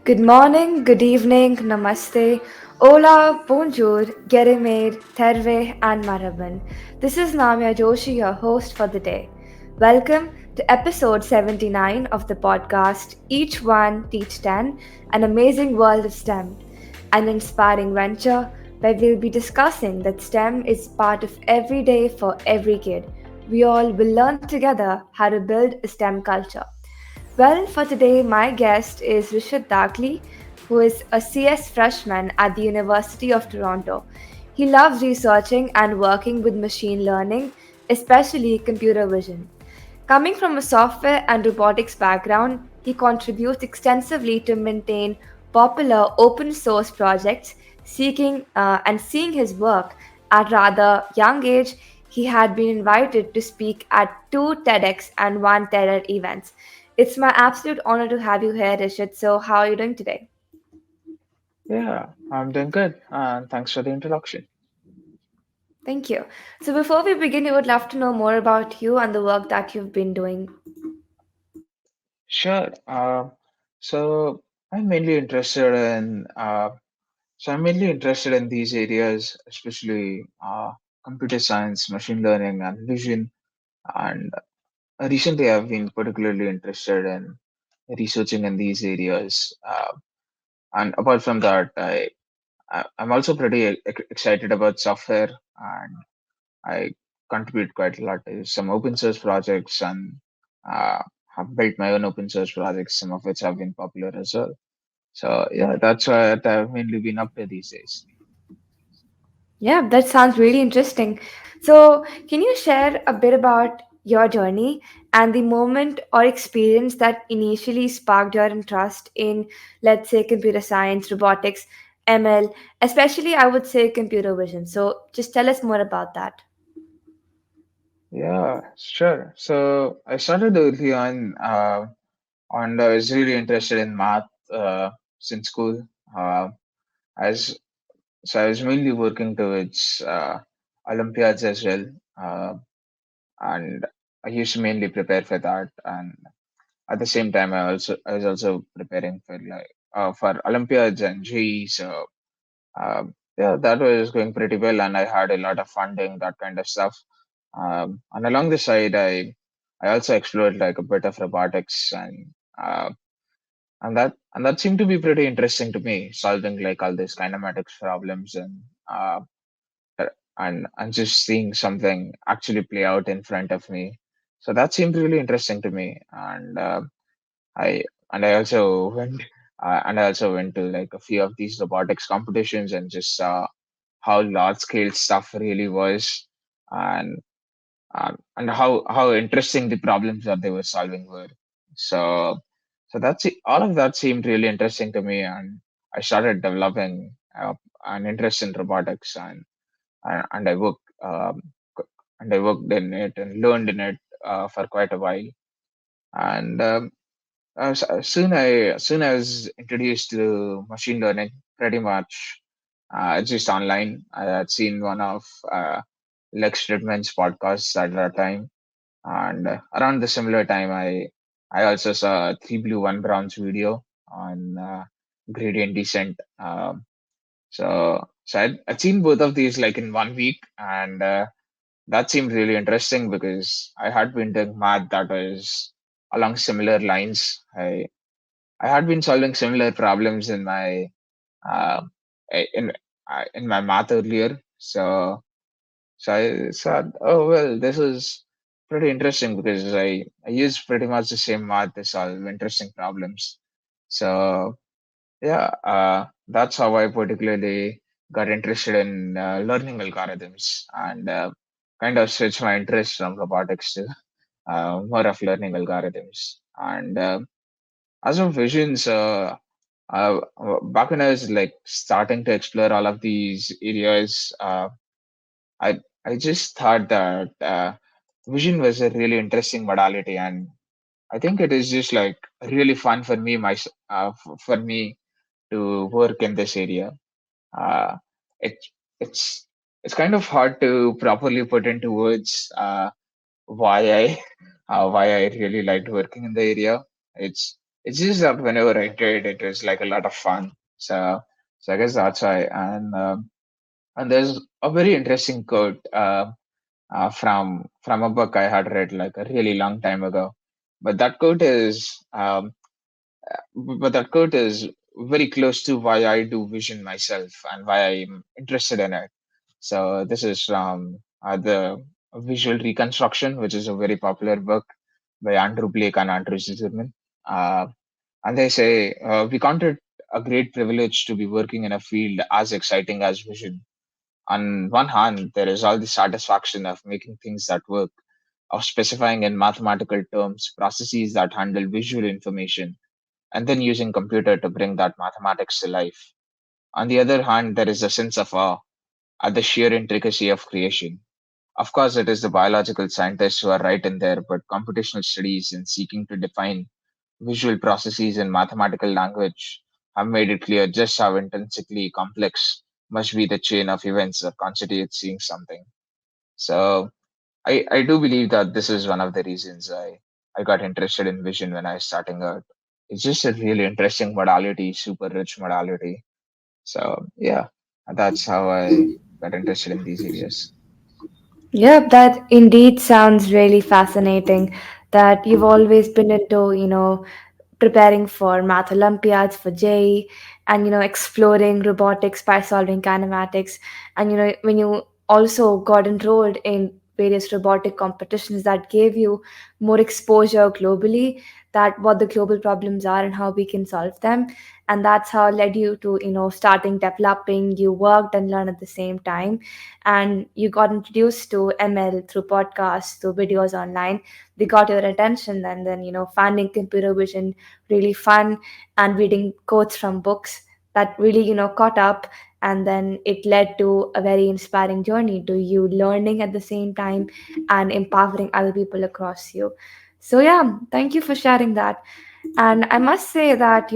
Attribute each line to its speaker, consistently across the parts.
Speaker 1: Good morning, good evening, namaste, hola, bonjour, geremer, terve, and maraban. This is Namya Joshi, your host for the day. Welcome to episode 79 of the podcast Each One Teach 10, an amazing world of STEM, an inspiring venture where we'll be discussing that STEM is part of every day for every kid. We all will learn together how to build a STEM culture. Well, for today, my guest is Rishit Dagli, who is a CS freshman at the University of Toronto. He loves researching and working with machine learning, especially computer vision. Coming from a software and robotics background, he contributes extensively to maintain popular open source projects, seeking and seeing his work at rather young age. He had been invited to speak at two TEDx and one TED events. It's my absolute honor to have you here, Rishit. So, how are you doing today?
Speaker 2: Yeah, I'm doing good, and thanks for the introduction.
Speaker 1: Thank you. So, before we begin, we would love to know more about you and the work that you've been doing.
Speaker 2: Sure. So I'm mainly interested in I'm mainly interested in these areas, especially computer science, machine learning, and vision. And recently, I've been particularly interested in researching in these areas. And apart from that, I'm also pretty excited about software, and I contribute quite a lot to some open source projects and uh, have built my own open source projects, some of which have been popular as well. So yeah, that's what I've mainly been up to these days.
Speaker 1: Yeah, that sounds really interesting. So, can you share a bit about your journey and the moment or experience that initially sparked your interest in, let's say, computer science, robotics, ML, especially I would say computer vision? So, just tell us more about that.
Speaker 2: Yeah, sure. So I started early on, and I was really interested in math since school. As so, I was mainly working towards Olympiads as well, uh, and I used to mainly prepare for that. And at the same time, I was also preparing for for Olympiads and GE. So yeah, that was going pretty well, and I had a lot of funding, that kind of stuff. And along the side, I also explored like a bit of robotics, uh, and that seemed to be pretty interesting to me, solving like all these kinematics problems uh, and just seeing something actually play out in front of me. So that seemed really interesting to me, I I also went to like a few of these robotics competitions and just saw how large scale stuff really was, and and how interesting the problems that they were solving were. So all of that seemed really interesting to me, and I started developing an interest in robotics, and I worked in it and learned in it for quite a while, and soon I was introduced to machine learning pretty much just online. I had seen one of Lex Fridman's podcasts at that time, and around the similar time, I also saw Three Blue One Brown's video on gradient descent. I'd seen both of these like in 1 week, and that seemed really interesting because I had been doing math that was along similar lines. I had been solving similar problems uh, in my math earlier. So I thought, oh well, this is pretty interesting because I use pretty much the same math to solve interesting problems. So yeah, that's how I particularly got interested in learning algorithms and kind of switched my interest from robotics to more of learning algorithms. And as of visions, back when I was like starting to explore all of these areas, I I just thought that vision was a really interesting modality, and I think it is just like really fun for for me to work in this area. Uh, it it's it's kind of hard to properly put into words why I why I really liked working in the area. It's it's just that whenever I did, it was like a lot of fun. So I guess that's why. And there's a very interesting quote from a book I had read like a really long time ago. But that quote is but that quote is very close to why I do vision myself and why I'm interested in it. So this is from the Visual Reconstruction, which is a very popular book by Andrew Blake and Andrew Zimmerman. Uh, and they say we count it a great privilege to be working in a field as exciting as vision. On one hand, there is all the satisfaction of making things that work, of specifying in mathematical terms processes that handle visual information, and then using computer to bring that mathematics to life. On the other hand, there is a sense of awe at the sheer intricacy of creation. Of course, it is the biological scientists who are right in there, but computational studies in seeking to define visual processes in mathematical language have made it clear just how intrinsically complex must be the chain of events that constitute seeing something. So I do believe that this is one of the reasons I got interested in vision when I was starting out. It's just a really interesting modality, super rich modality. So yeah, that's how I got interested in these areas.
Speaker 1: Yep, that indeed sounds really fascinating. That you've always been into, preparing for math Olympiads for JEE and, exploring robotics by solving kinematics. And, when you also got enrolled in various robotic competitions that gave you more exposure globally, that what the global problems are and how we can solve them. And that's how led you to, starting developing. You worked and learned at the same time, and you got introduced to ML through podcasts, through videos online. They got your attention, and then finding computer vision really fun, and reading quotes from books that really caught up. And then it led to a very inspiring journey to you learning at the same time and empowering other people across you. So yeah, thank you for sharing that. And I must say that,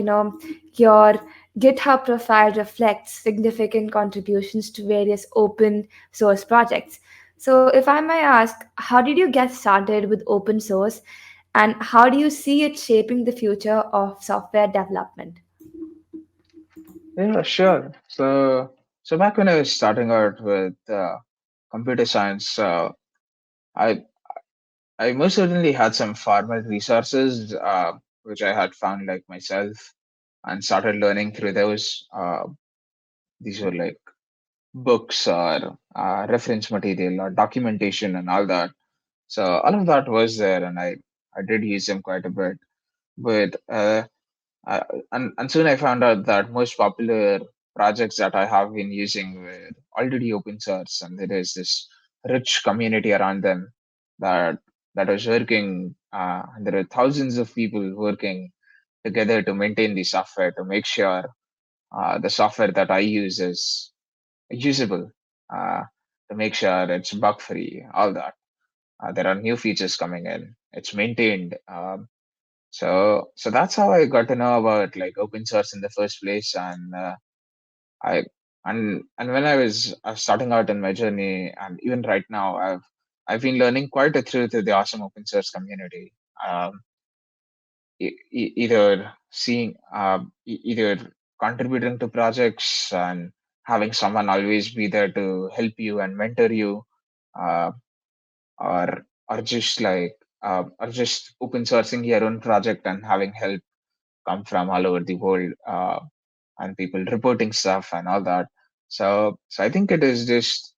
Speaker 1: your GitHub profile reflects significant contributions to various open source projects. So, if I may ask, how did you get started with open source, and how do you see it shaping the future of software development?
Speaker 2: Yeah, sure. So back when I was starting out with computer science, I I most certainly had some formal resources which I had found like myself and started learning through those. These were like books or reference material or documentation and all that. So all of that was there, and I did use them quite a bit. But uh, and soon I found out that most popular projects that I have been using were already open source, and there is this rich community around them that that was working. And there are thousands of people working together to maintain the software to make sure the software that I use is usable, uh, to make sure it's bug free, all that. There are new features coming in. It's maintained. So that's how I got to know about like open source in the first place, and I and when I was starting out in my journey, and even right now, I've been learning quite a through to the awesome open source community. Um, Either seeing either contributing to projects and having someone always be there to help you and mentor you, uh, or just like or just open sourcing your own project and having help come from all over the world, and people reporting stuff and all that. So I think it is just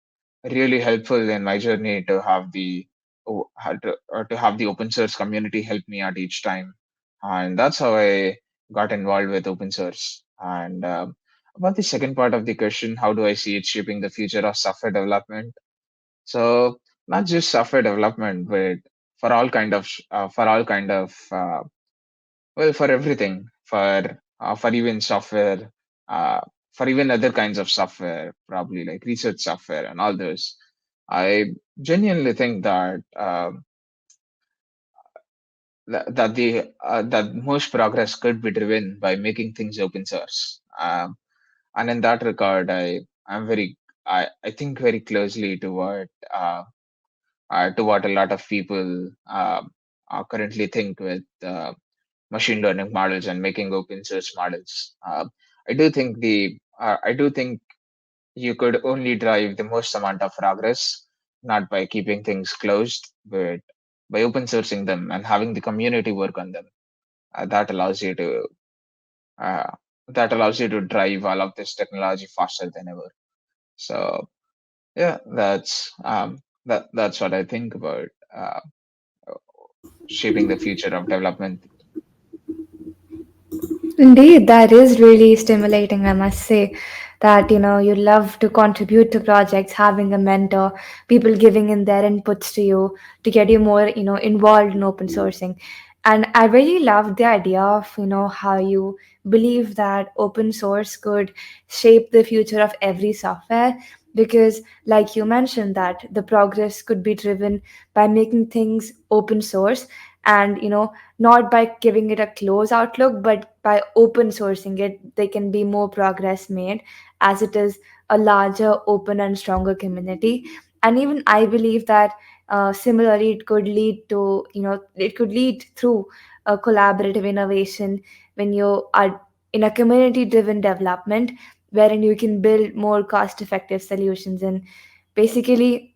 Speaker 2: really helpful in my journey to have to have the open source community help me out each time, and that's how I got involved with open source. And about the second part of the question, how do I see it shaping the future of software development? So not just software development, but for all kind of well, for everything, for even software, uh, for even other kinds of software, probably like research software and all those. I genuinely think that that most progress could be driven by making things open source. And in that regard, I think very closely to what a lot of people currently think with. machine learning models and making open source models. I do think you could only drive the most amount of progress not by keeping things closed, but by open sourcing them and having the community work on them. Uh, that allows you to uh, that allows you to drive all of this technology faster than ever. So yeah, that's what I think about shaping the future of development.
Speaker 1: Indeed, that is really stimulating, I must say. That you love to contribute to projects, having a mentor, people giving in their inputs to you to get you more involved in open sourcing. And I really love the idea of how you believe that open source could shape the future of every software, because like you mentioned that the progress could be driven by making things open source, and not by giving it a close outlook, but by open sourcing it, there can be more progress made as it is a larger, open, and stronger community. And even I believe that similarly, it could lead through a collaborative innovation when you are in a community-driven development, wherein you can build more cost-effective solutions. And basically,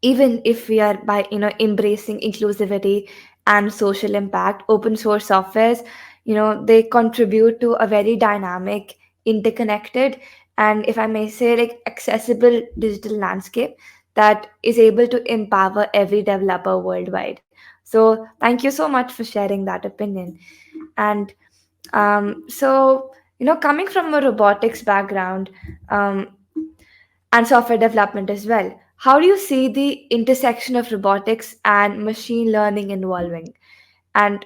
Speaker 1: even if we are by embracing inclusivity and social impact, open source softwares, they contribute to a very dynamic, interconnected, and if I may say, like, accessible digital landscape that is able to empower every developer worldwide. So thank you so much for sharing that opinion. And coming from a robotics background, um, and software development as well. How do you see the intersection of robotics and machine learning evolving? And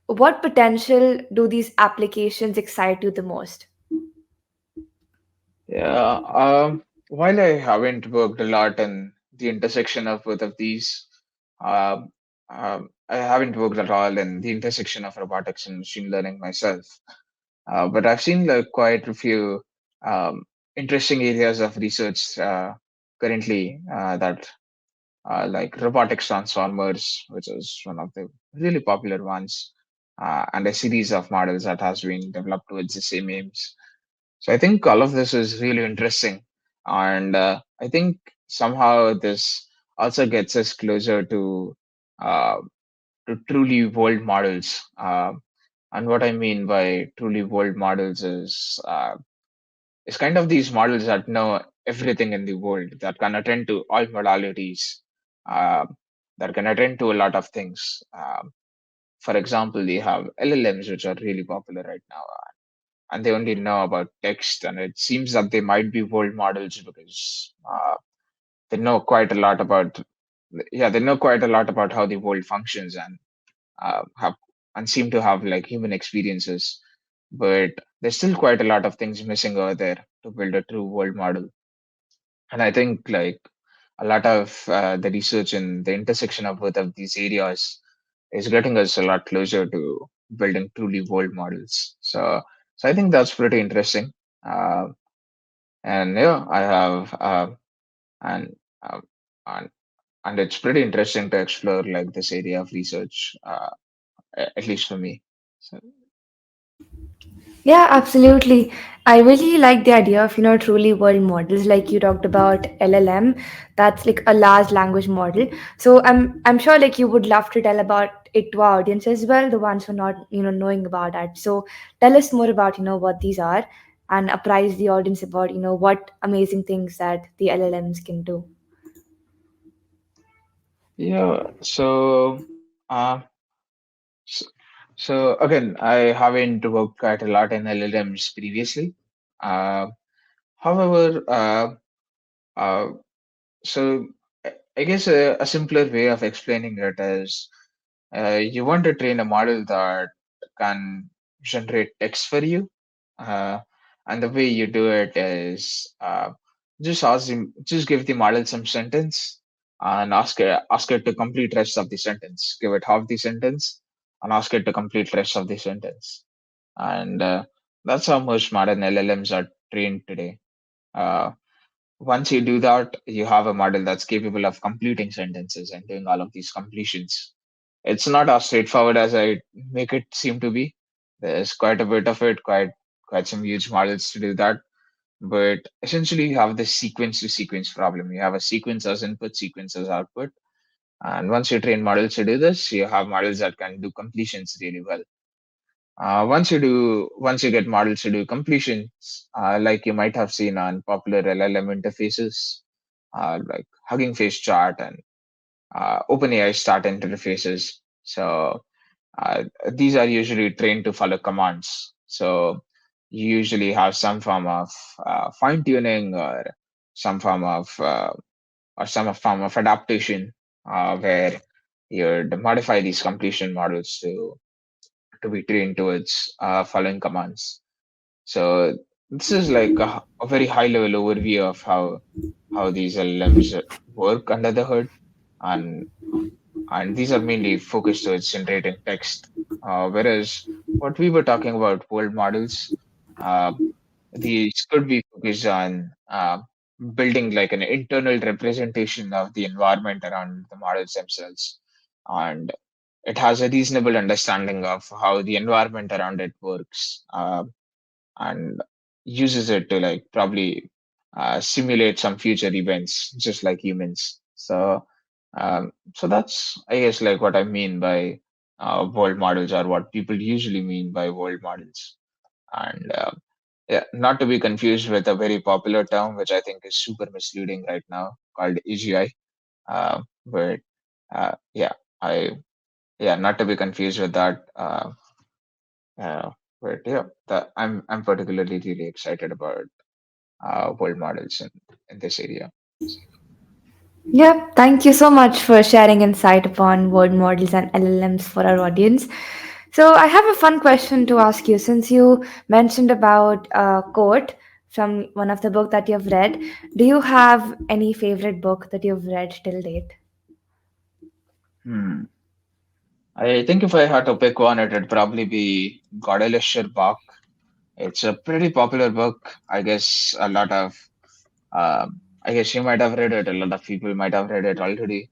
Speaker 1: what potential do these applications excite you the most?
Speaker 2: Yeah, while I haven't worked a lot in the intersection of both of these, um, I haven't worked at all in the intersection of robotics and machine learning myself. But I've seen like quite a few interesting areas of research currently that like robotics transformers, which is one of the really popular ones, and a series of models that has been developed towards the same aims. So I think all of this is really interesting, and I think somehow this also gets us closer uh, to truly world models. And what I mean by truly world models is it's kind of these models that know everything in the world, that can attend to all modalities, uh, that can attend to a lot of things. For example, they have LLMs, which are really popular right now, and they only know about text. And it seems that they might be world models because they know quite a lot about, yeah, they know quite a lot about how the world functions and have and seem to have like human experiences. But there's still quite a lot of things missing over there to build a true world model. And I think like a lot of the research in the intersection of both of these areas is getting us a lot closer to building truly world models. So I think that's pretty interesting. Uh, and yeah, I have and um, and and it's pretty interesting to explore like this area of research, at least for me. So
Speaker 1: Yeah, absolutely. I really like the idea of, truly world models, like you talked about LLM. That's like a large language model. So I'm sure like you would love to tell about it to our audience as well, the ones who are not, knowing about that. So tell us more about, what these are, and apprise the audience about, what amazing things that the LLMs can do.
Speaker 2: yeah, uh, so, so again, I haven't worked quite a lot in LLMs previously. Uh, However, uh, so I guess a simpler way of explaining it is you want to train a model that can generate text for you, uh, and the way you do it is just give the model some sentence and ask it to complete rest of the sentence. Give it half the sentence and ask it to complete rest of the sentence, and that's how most modern LLMs are trained today. Uh, Once you do that, you have a model that's capable of completing sentences and doing all of these completions. it's not as straightforward as I make it seem to be. There's quite a bit of it, quite some huge models to do that. But essentially, you have this sequence to sequence problem. You have a sequence as input, sequence as output. And once you train models to do this, you have models that can do completions really well. Once you get models to do completions, like you might have seen on popular LLM interfaces, like Hugging Face Chart and OpenAI Start interfaces. So these are usually trained to follow commands. So you usually have some form of fine tuning some form of form of adaptation where you'd modify these completion models to be trained towards following commands. So this is like a very high level overview of how these LLMs work under the hood, and these are mainly focused towards generating text. Whereas what we were talking about, world models, uh, these could be focused on building like an internal representation of the environment around the models themselves, and it has a reasonable understanding of how the environment around it works, and uses it to like probably simulate some future events just like humans. So that's, I guess, like what I mean by world models, or what people usually mean by world models. And yeah, not to be confused with a very popular term which I think is super misleading right now, called AGI. But yeah, I yeah, not to be confused with that. Uh, but yeah, I'm particularly really excited about world models in this area.
Speaker 1: Yeah, thank you so much for sharing insight upon word models and LLMs for our audience. So, I have a fun question to ask you. Since you mentioned about a quote from one of the book that you've read, do you have any favorite book that you've read till date?
Speaker 2: Hmm. I think if I had to pick one, it'd probably be Godeleshwar Bach. It's a pretty popular book. I guess you might have read it. A lot of people might have read it already.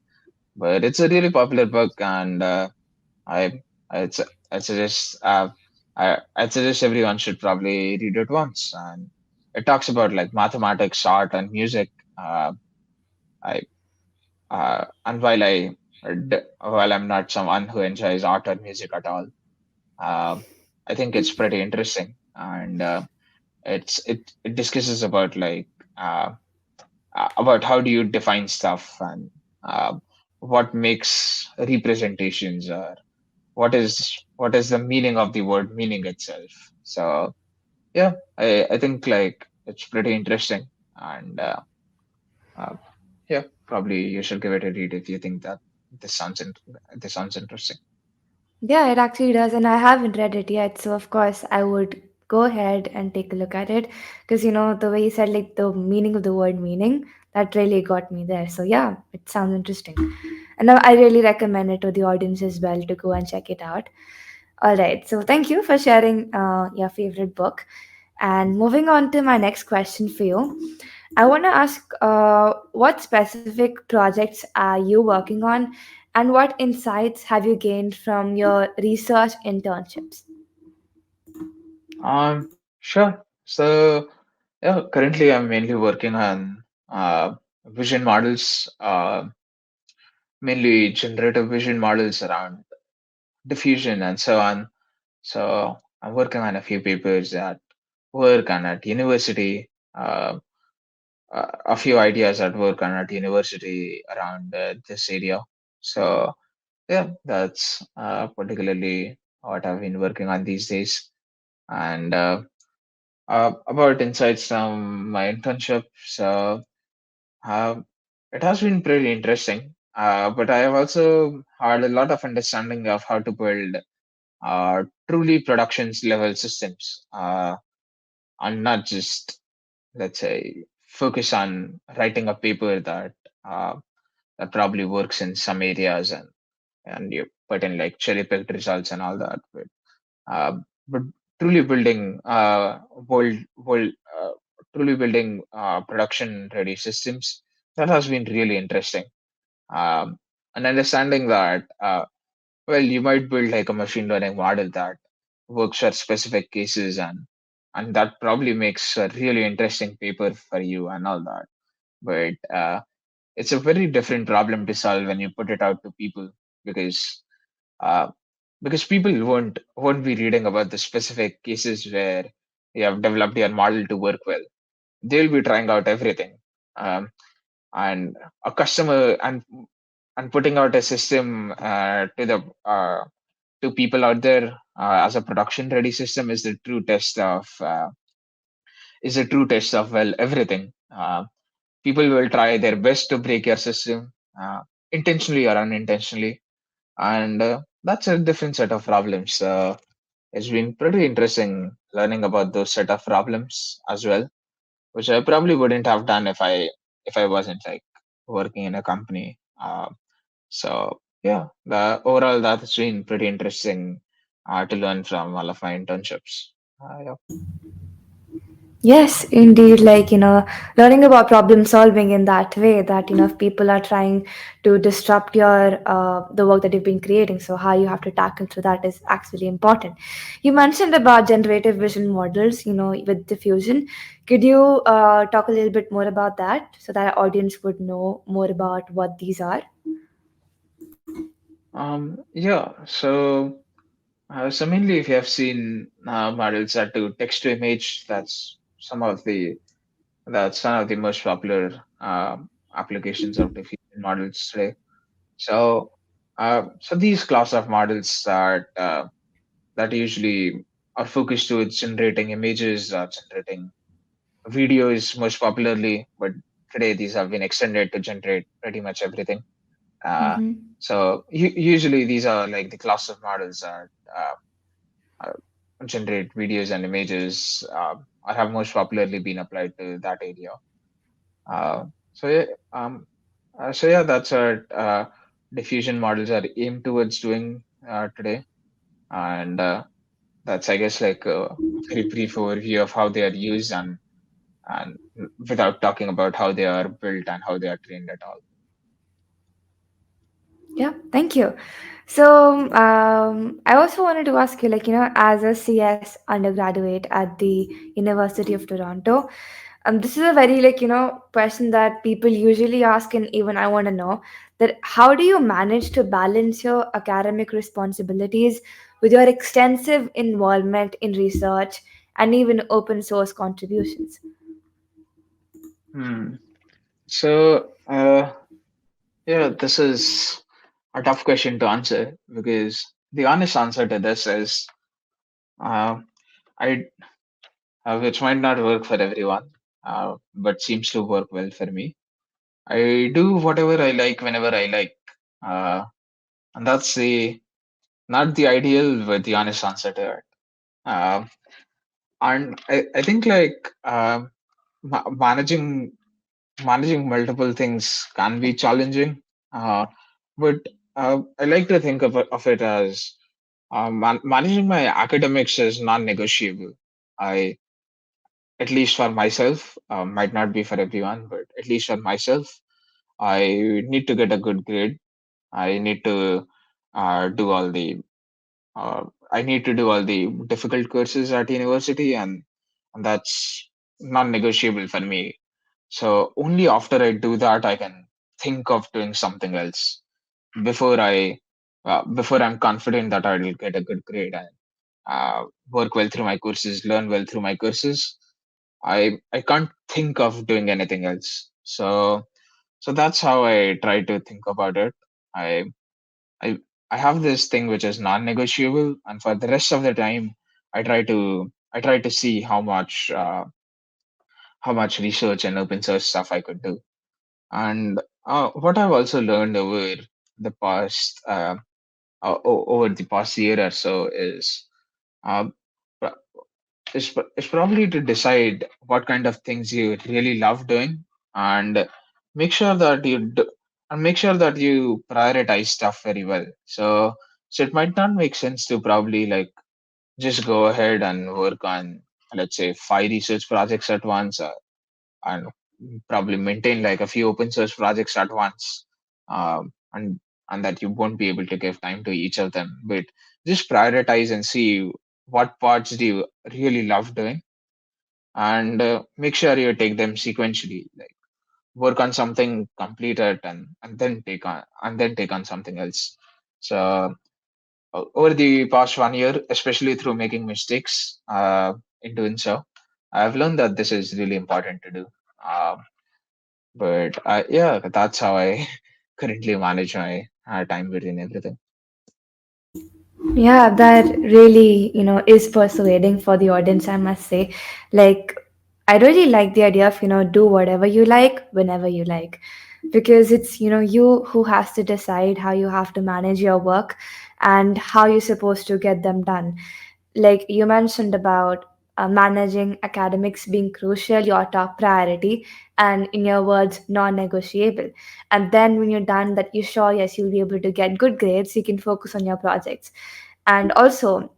Speaker 2: But it's a really popular book, and I it's I suggest I suggest everyone should probably read it once. And it talks about like mathematics, art, and music. I and while I'm not someone who enjoys art or music at all, uh, I think it's pretty interesting, and it discusses about like about how do you define stuff, and uh, what makes representations, or what is the meaning of the word meaning itself. So yeah, I think like it's pretty interesting, and uh, yeah, probably you should give it a read if you think that this sounds in, this sounds interesting.
Speaker 1: Yeah, it actually does, and I haven't read it yet, so of course I would go ahead and take a look at it because the way you said like the meaning of the word meaning that really got me there. So yeah, it sounds interesting, and I really recommend it to the audience as well to go and check it out. All right, so thank you for sharing your favorite book, and moving on to my next question for you. I want to ask what specific projects are you working on and what insights have you gained from your research internships?
Speaker 2: Sure. So yeah, currently I'm mainly working on vision models, mainly generative vision models around diffusion and so on. So I'm working on a few papers at work and at university, a few ideas at work and at university around this area. So yeah, that's particularly what I've been working on these days. And about insights from my internship, so uh, it has been pretty interesting. But I have also had a lot of understanding of how to build truly productions level systems, and not just, let's say, focus on writing a paper uh, that probably works in some areas, and you put in like cherry picked results and all that. Uh, but truly building world truly building production ready systems, that has been really interesting. And understanding that. well, you might build like a machine learning model that works for specific cases, and that probably makes a really interesting paper for you and all that. But it's a very different problem to solve when you put it out to people, because uh, people won't be reading about the specific cases where you have developed your model to work well. They'll be trying out everything. Um, and a customer and putting out a system to people out there as a production ready system is a true test of, well, everything. People will try their best to break your system, intentionally or unintentionally, and that's a different set of problems. It's been pretty interesting learning about those set of problems as well, which I probably wouldn't have done if I wasn't like working in a company. So yeah, the overall that's been pretty interesting to learn from all of my internships. Yeah.
Speaker 1: Yes, indeed. Learning about problem solving in that way that, if people are trying to disrupt the work that you've been creating, so how you have to tackle through that is actually important. You mentioned about generative vision models, with diffusion. Could you talk a little bit more about that so that our audience would know more about what these are?
Speaker 2: Yeah. So mainly, if you have seen models that do text to image, that's one of the most popular applications of diffusion models today. So, so these class of models that usually are focused towards generating images, generating videos most popularly, but today these have been extended to generate pretty much everything. Uh,
Speaker 1: Mm-hmm.
Speaker 2: usually these are like the class of models that uh, generate videos and images, or have most popularly been applied to that area. Uh, so yeah, that's what diffusion models are aimed towards doing today, and that's, I guess, like a very brief overview of how they are used, and without talking about how they are built and how they are trained at all.
Speaker 1: Yeah, thank you. So, I also wanted to ask you, as a CS undergraduate at the University of Toronto, this is a very, question that people usually ask, and even I want to know that how do you manage to balance your academic responsibilities with your extensive involvement in research and even open source contributions?
Speaker 2: Hmm. So, yeah, this is a tough question to answer, because the honest answer to this is, uh, I which might not work for everyone, but seems to work well for me. I do whatever I like whenever I like, uh, and that's the not the ideal, but the honest answer to it. Uh, and I think like managing multiple things can be challenging, but I like to think of it as managing my academics is non-negotiable. I At least for myself, might not be for everyone, but at least for myself, I need to get a good grade. I need to do all the uh, I need to do all the difficult courses at university, and that's non-negotiable for me. So only after I do that, I can think of doing something else. Before I'm confident that I will get a good grade and work well through my courses, learn well through my courses, I can't think of doing anything else. So that's how I try to think about it. I I I have this thing which is non-negotiable, and for the rest of the time, I try to see how much research and open source stuff I could do. And what I've also learned the past over the past year or so uh, is probably to decide what kind of things you really love doing, and make sure that make sure that you prioritize stuff very well. So it might not make sense to probably like just go ahead and work on, let's say, 5 research projects at once, and probably maintain like a few open source projects at once, and and that you won't be able to give time to each of them. But just prioritize and see what parts do you really love doing, and make sure you take them sequentially. Like work on something, complete it, and then take on something else. So over the past 1 year, especially through making mistakes in doing so, I've learned that this is really important to do. But yeah, that's how I currently manage my time between everything.
Speaker 1: Yeah, that really, is persuading for the audience, I must say. Like, I really like the idea of, do whatever you like whenever you like. Because it's, you who has to decide how you have to manage your work and how you're supposed to get them done. Like you mentioned about managing academics being crucial, your top priority, and in your words, non-negotiable. And then when you're done, that you sure yes you'll be able to get good grades, you can focus on your projects. And also,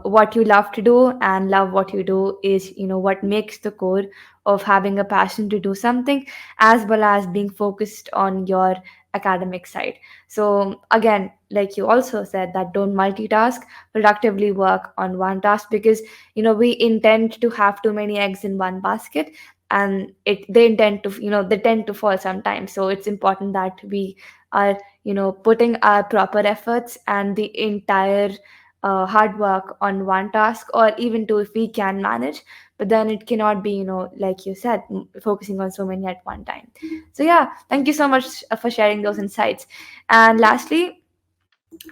Speaker 1: what you love to do and love what you do is what makes the core of having a passion to do something, as well as being focused on your academic side. So again, like you also said, that don't multitask, productively work on one task, because we intend to have too many eggs in one basket, and they intend to they tend to fall sometimes. So it's important that we are putting our proper efforts and the entire hard work on one task, or even two if we can manage. But then it cannot be like you said, focusing on so many at one time. So yeah, thank you so much for sharing those insights. And lastly,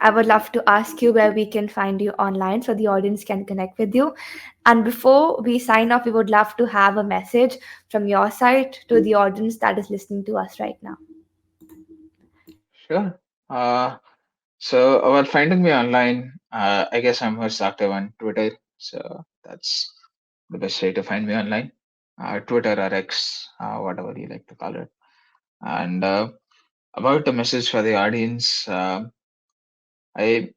Speaker 1: I would love to ask you where we can find you online so the audience can connect with you. And before we sign off, we would love to have a message from your side to the audience that is listening to us right now.
Speaker 2: Sure. Uh, so about finding me online, I guess I'm most active on Twitter. So that's the best way to find me online. Twitter or X, whatever you like to call it. And about the message for the audience, I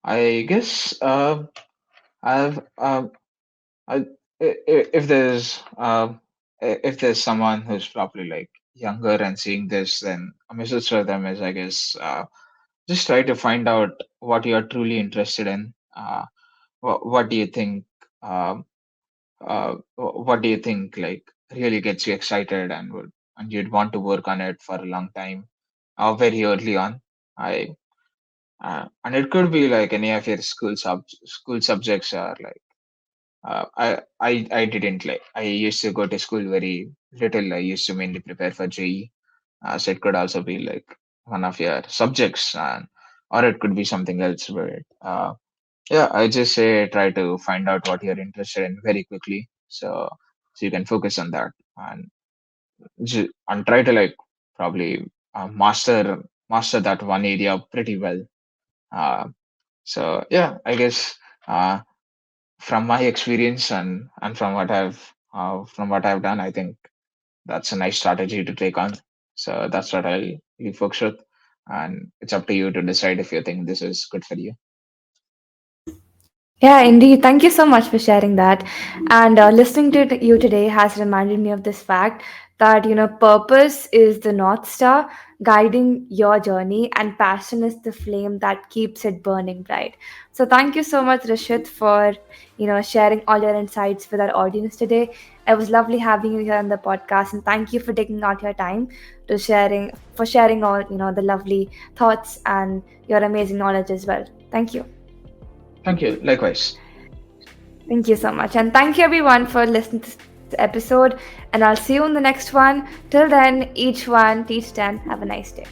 Speaker 2: I guess I've I, if there's if there's someone who's probably like younger and seeing this, then a message for them is, I guess, just try to find out what you are truly interested in. What do you think? Um, what do you think like really gets you excited and you'd want to work on it for a long time, very early on. I And it could be like any of your school subjects, or like I didn't like. I used to go to school very little. I used to mainly prepare for JE. So it could also be like one of your subjects, and or it could be something else. But yeah, I just say try to find out what you're interested in very quickly, so you can focus on that, and try to like probably master that one area pretty well. Uh, so yeah, I guess. From my experience and from what I've done, I think that's a nice strategy to take on. So that's what I'll leave folks with, and it's up to you to decide if you think this is good for you.
Speaker 1: Yeah, indeed. Thank you so much for sharing that. And listening to you today has reminded me of this fact that, purpose is the North Star guiding your journey, and passion is the flame that keeps it burning bright. So, thank you so much, Rishit, for, sharing all your insights with our audience today. It was lovely having you here on the podcast, and thank you for taking out your time for sharing all, the lovely thoughts and your amazing knowledge as well. Thank you.
Speaker 2: Thank you. Likewise.
Speaker 1: Thank you so much. And thank you everyone for listening to this episode. And I'll see you in the next one. Till then, each one, teach 10. Have a nice day.